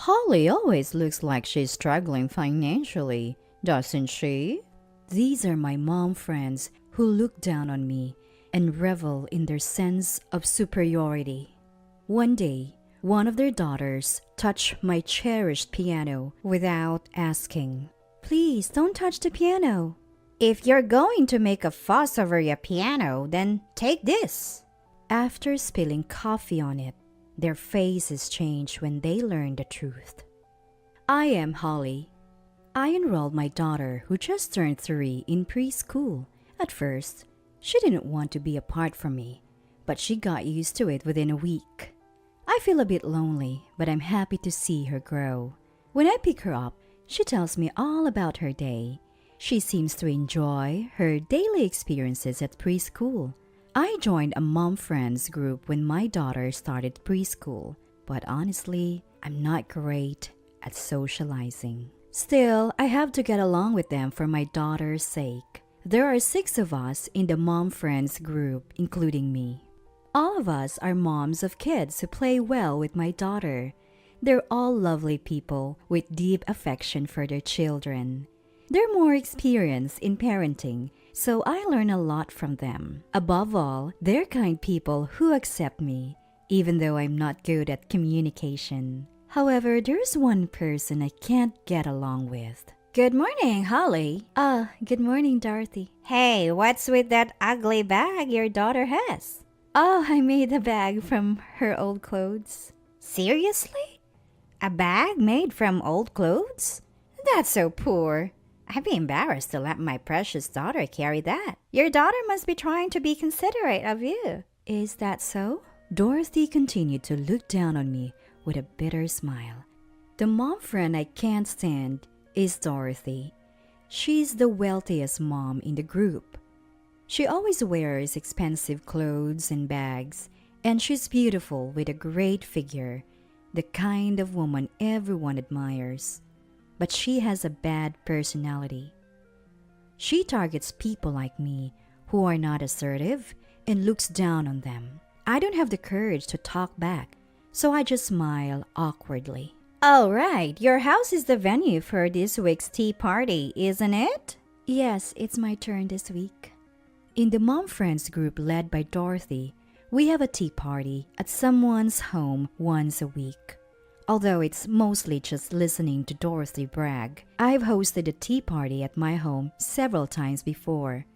Holly always looks like she's struggling financially, doesn't she? These are my mom friends who look down on me and revel in their sense of superiority. One day, one of their daughters touched my cherished piano without asking. Please don't touch the piano. If you're going to make a fuss over your piano, then take this. After spilling coffee on it, their faces changed when they learned the truth. I am Holly. I enrolled my daughter, who just turned 3, in preschool. At first, she didn't want to be apart from me, but she got used to it within a week. I feel a bit lonely, but I'm happy to see her grow. When I pick her up, she tells me all about her day. She seems to enjoy her daily experiences at preschool. I joined a mom friends group when my daughter started preschool, but honestly, I'm not great at socializing. Still, I have to get along with them for my daughter's sake. There are 6 of us in the mom friends group, including me. All of us are moms of kids who play well with my daughter. They're all lovely people with deep affection for their children. They're more experienced in parenting, so I learn a lot from them. Above all, they're kind people who accept me, even though I'm not good at communication. However, there's one person I can't get along with. Good morning, Holly. Good morning, Dorothy. Hey, what's with that ugly bag your daughter has? Oh, I made the bag from her old clothes. Seriously? A bag made from old clothes? That's so poor. I'd be embarrassed to let my precious daughter carry that. Your daughter must be trying to be considerate of you. Is that so? Dorothy continued to look down on me with a bitter smile. The mom friend I can't stand is Dorothy. She's the wealthiest mom in the group. She always wears expensive clothes and bags, and she's beautiful with a great figure, the kind of woman everyone admires. But she has a bad personality. She targets people like me who are not assertive and looks down on them. I don't have the courage to talk back, so I just smile awkwardly. All right, your house is the venue for this week's tea party, isn't it? Yes, it's my turn this week. In the mom friends group led by Dorothy, we have a tea party at someone's home once a week. Although it's mostly just listening to Dorothy brag, I've hosted a tea party at my home several times before.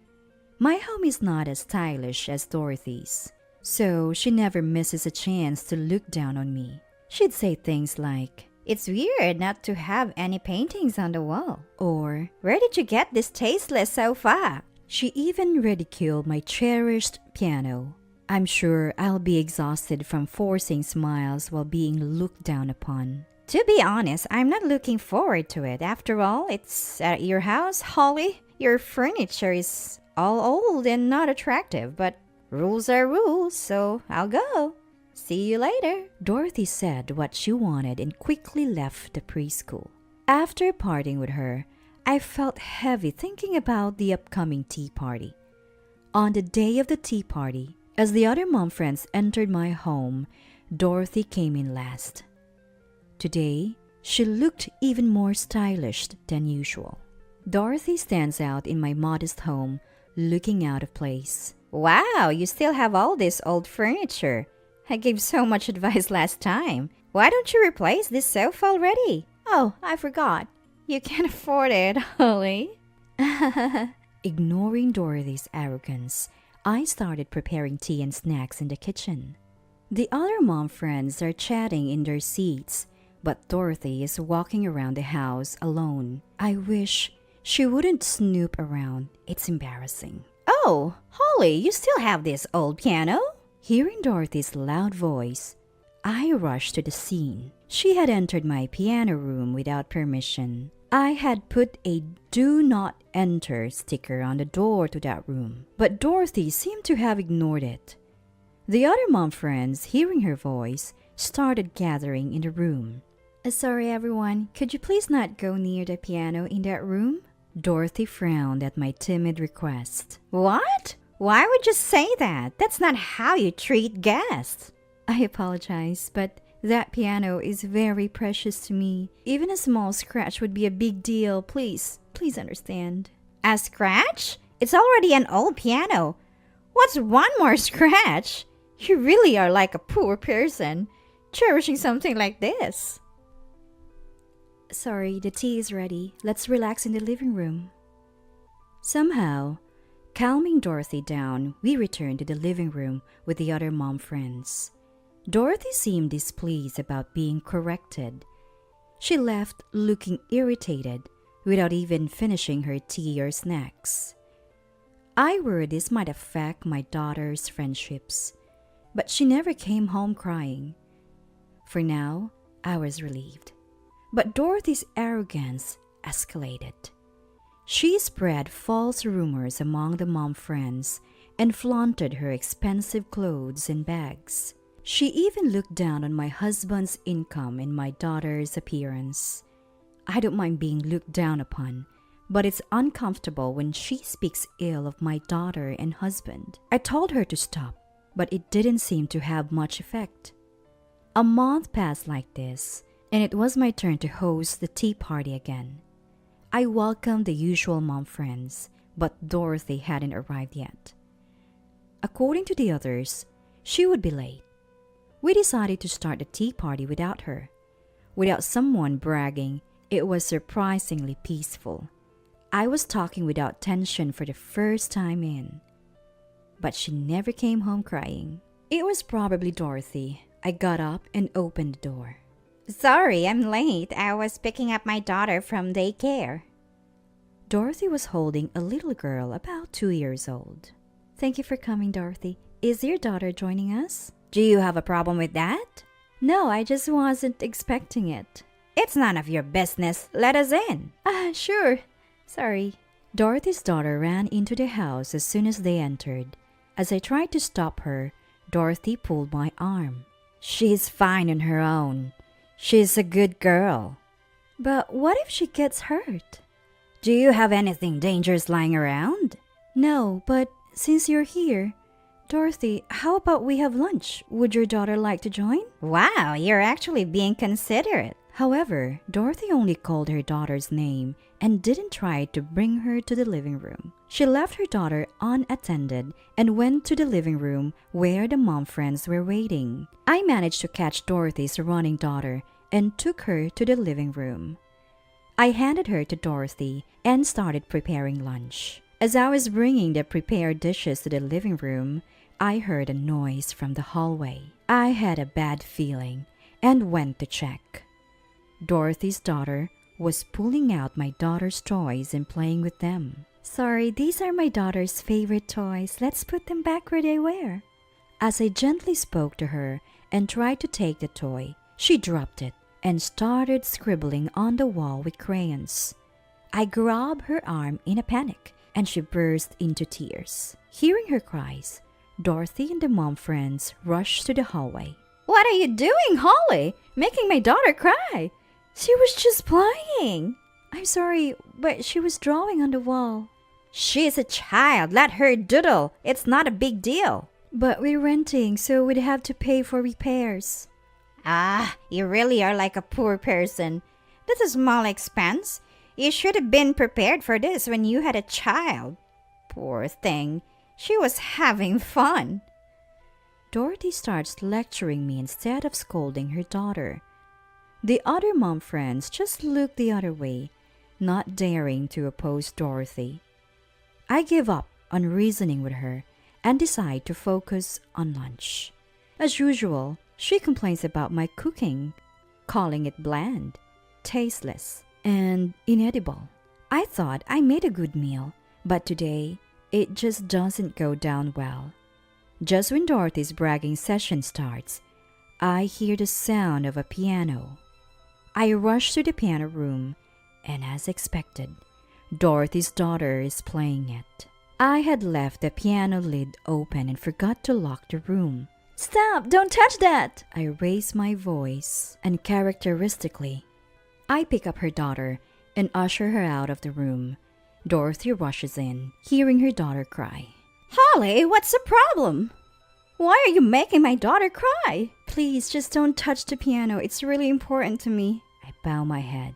My home is not as stylish as Dorothy's, so she never misses a chance to look down on me. She'd say things like, "It's weird not to have any paintings on the wall," or "Where did you get this tasteless sofa?" She even ridiculed my cherished piano. I'm sure I'll be exhausted from forcing smiles while being looked down upon. To be honest, I'm not looking forward to it. After all, it's at your house, Holly. Your furniture is all old and not attractive, but rules are rules, so I'll go. See you later. Dorothy said what she wanted and quickly left the preschool. After parting with her, I felt heavy thinking about the upcoming tea party. On the day of the tea party, as the other mom friends entered my home, Dorothy came in last. Today, she looked even more stylish than usual. Dorothy stands out in my modest home, looking out of place. Wow, you still have all this old furniture. I gave so much advice last time. Why don't you replace this sofa already? Oh, I forgot. You can't afford it, Holly. Ignoring Dorothy's arrogance, I started preparing tea and snacks in the kitchen. The other mom friends are chatting in their seats, but Dorothy is walking around the house alone. I wish she wouldn't snoop around. It's embarrassing. Oh, Holly, you still have this old piano? Hearing Dorothy's loud voice, I rushed to the scene. She had entered my piano room without permission. I had put a "Do Not Enter" sticker on the door to that room, but Dorothy seemed to have ignored it. The other mom friends, hearing her voice, started gathering in the room. Sorry everyone, could you please not go near the piano in that room? Dorothy frowned at my timid request. What? Why would you say that? That's not how you treat guests. I apologize, but That piano is very precious to me. Even a small scratch would be a big deal. Please understand. A scratch? It's already an old piano. What's one more scratch? You really are like a poor person, cherishing something like this. Sorry, the tea is ready. Let's relax in the living room. Somehow, calming Dorothy down, we returned to the living room with the other mom friends. Dorothy seemed displeased about being corrected. She left looking irritated without even finishing her tea or snacks. I worried this might affect my daughter's friendships, but she never came home crying. For now, I was relieved. But Dorothy's arrogance escalated. She spread false rumors among the mom friends and flaunted her expensive clothes and bags. She even looked down on my husband's income and my daughter's appearance. I don't mind being looked down upon, but it's uncomfortable when she speaks ill of my daughter and husband. I told her to stop, but it didn't seem to have much effect. A month passed like this, and it was my turn to host the tea party again. I welcomed the usual mom friends, but Dorothy hadn't arrived yet. According to the others, she would be late. We decided to start the tea party without her. Without someone bragging, it was surprisingly peaceful. I was talking without tension for the first time in. But she never came home crying. It was probably Dorothy. I got up and opened the door. Sorry, I'm late. I was picking up my daughter from daycare. Dorothy was holding a little girl about 2 years old. Thank you for coming, Dorothy. Is your daughter joining us? Do you have a problem with that? No, I just wasn't expecting it. It's none of your business. Let us in. Sure. Sorry. Dorothy's daughter ran into the house as soon as they entered. As I tried to stop her, Dorothy pulled my arm. She's fine on her own. She's a good girl. But what if she gets hurt? Do you have anything dangerous lying around? No, but since you're here, Dorothy, how about we have lunch? Would your daughter like to join? Wow, you're actually being considerate. However, Dorothy only called her daughter's name and didn't try to bring her to the living room. She left her daughter unattended and went to the living room where the mom friends were waiting. I managed to catch Dorothy's running daughter and took her to the living room. I handed her to Dorothy and started preparing lunch. As I was bringing the prepared dishes to the living room, I heard a noise from the hallway. I had a bad feeling and went to check. Dorothy's daughter was pulling out my daughter's toys and playing with them. Sorry, these are my daughter's favorite toys. Let's put them back where they were. As I gently spoke to her and tried to take the toy, she dropped it and started scribbling on the wall with crayons. I grabbed her arm in a panic and she burst into tears. Hearing her cries, Dorothy and the mom friends rushed to the hallway. What are you doing, Holly? Making my daughter cry. She was just playing. I'm sorry, but she was drawing on the wall. She's a child. Let her doodle. It's not a big deal. But we're renting, so we'd have to pay for repairs. You really are like a poor person. That's a small expense. You should have been prepared for this when you had a child. Poor thing. She was having fun. Dorothy starts lecturing me instead of scolding her daughter. The other mom friends just looked the other way, not daring to oppose Dorothy. I give up on reasoning with her and decide to focus on lunch. As usual, she complains about my cooking, calling it bland, tasteless, and inedible. I thought I made a good meal, but today it just doesn't go down well. Just when Dorothy's bragging session starts, I hear the sound of a piano. I rush to the piano room, and as expected, Dorothy's daughter is playing it. I had left the piano lid open and forgot to lock the room. Stop! Don't touch that! I raise my voice, and characteristically, I pick up her daughter and usher her out of the room. Dorothy rushes in, hearing her daughter cry. Holly, what's the problem? Why are you making my daughter cry? please, just don't touch the piano. It's really important to me. I bow my head,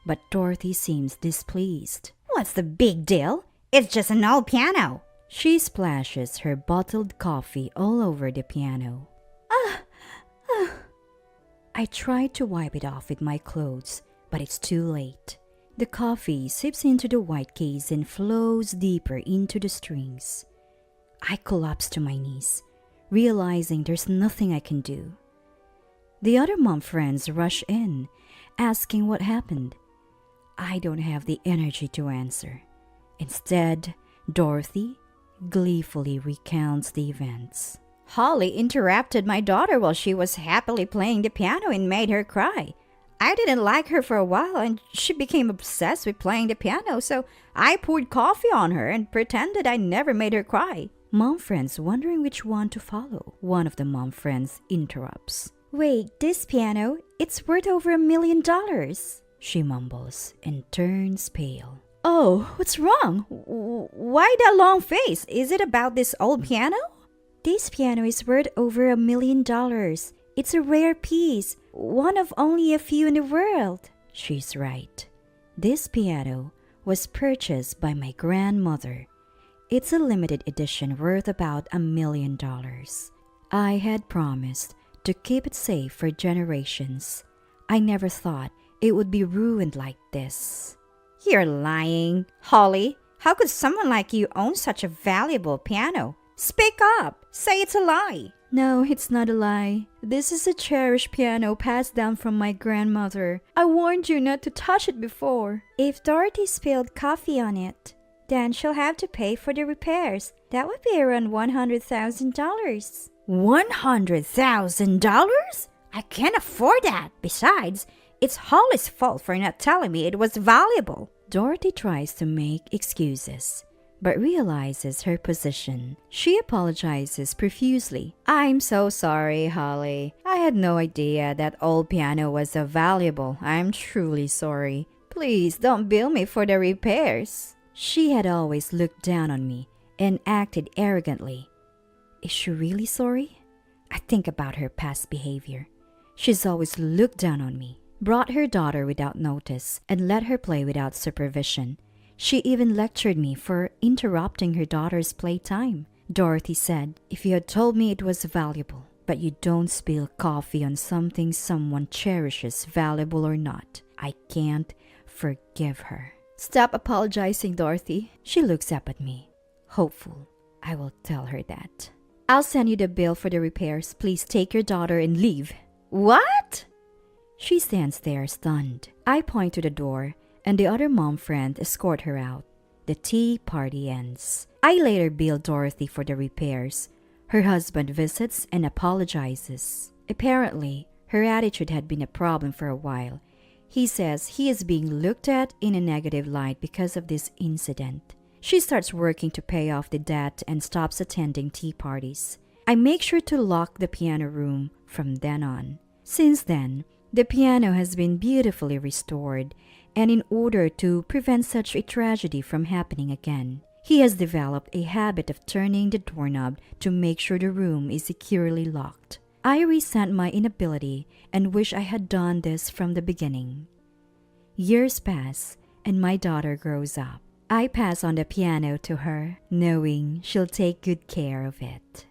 but Dorothy seems displeased. What's the big deal? It's just an old piano. She splashes her bottled coffee all over the piano. I try to wipe it off with my clothes, but it's too late. The coffee seeps into the white case and flows deeper into the strings. I collapse to my knees, realizing there's nothing I can do. The other mom friends rush in, asking what happened. I don't have the energy to answer. Instead, Dorothy gleefully recounts the events. Holly interrupted my daughter while she was happily playing the piano and made her cry. I didn't like her for a while and she became obsessed with playing the piano, so I poured coffee on her and pretended I never made her cry. Mom friends wondering which one to follow. One of the mom friends interrupts. Wait, this piano, it's worth over $1 million. She mumbles and turns pale. Oh, what's wrong? Why that long face? Is it about this old piano? This piano is worth over $1 million. It's a rare piece, one of only a few in the world. She's right. This piano was purchased by my grandmother. It's a limited edition worth about $1 million. I had promised to keep it safe for generations. I never thought it would be ruined like this. You're lying. Holly, how could someone like you own such a valuable piano? Speak up. Say it's a lie. No, it's not a lie. This is a cherished piano passed down from my grandmother. I warned you not to touch it before. If Dorothy spilled coffee on it, then she'll have to pay for the repairs. That would be around $100,000. $100,000? I can't afford that. Besides, it's Holly's fault for not telling me it was valuable. Dorothy tries to make excuses, but realizes her position. She apologizes profusely. I'm so sorry, Holly. I had no idea that old piano was so valuable. I'm truly sorry. Please don't bill me for the repairs. She had always looked down on me and acted arrogantly. Is she really sorry? I think about her past behavior. She's always looked down on me, brought her daughter without notice, and let her play without supervision. She even lectured me for interrupting her daughter's playtime. Dorothy said, if you had told me it was valuable, but you don't spill coffee on something someone cherishes, valuable or not, I can't forgive her. Stop apologizing, Dorothy. She looks up at me, hopeful I will tell her that. I'll send you the bill for the repairs. Please take your daughter and leave. What? She stands there stunned. I point to the door, and the other mom friend escort her out. The tea party ends. I later bill Dorothy for the repairs. Her husband visits and apologizes. Apparently, her attitude had been a problem for a while. He says he is being looked at in a negative light because of this incident. She starts working to pay off the debt and stops attending tea parties. I make sure to lock the piano room from then on. Since then, the piano has been beautifully restored, and in order to prevent such a tragedy from happening again, he has developed a habit of turning the doorknob to make sure the room is securely locked. I resent my inability and wish I had done this from the beginning. Years pass, and my daughter grows up. I pass on the piano to her, knowing she'll take good care of it.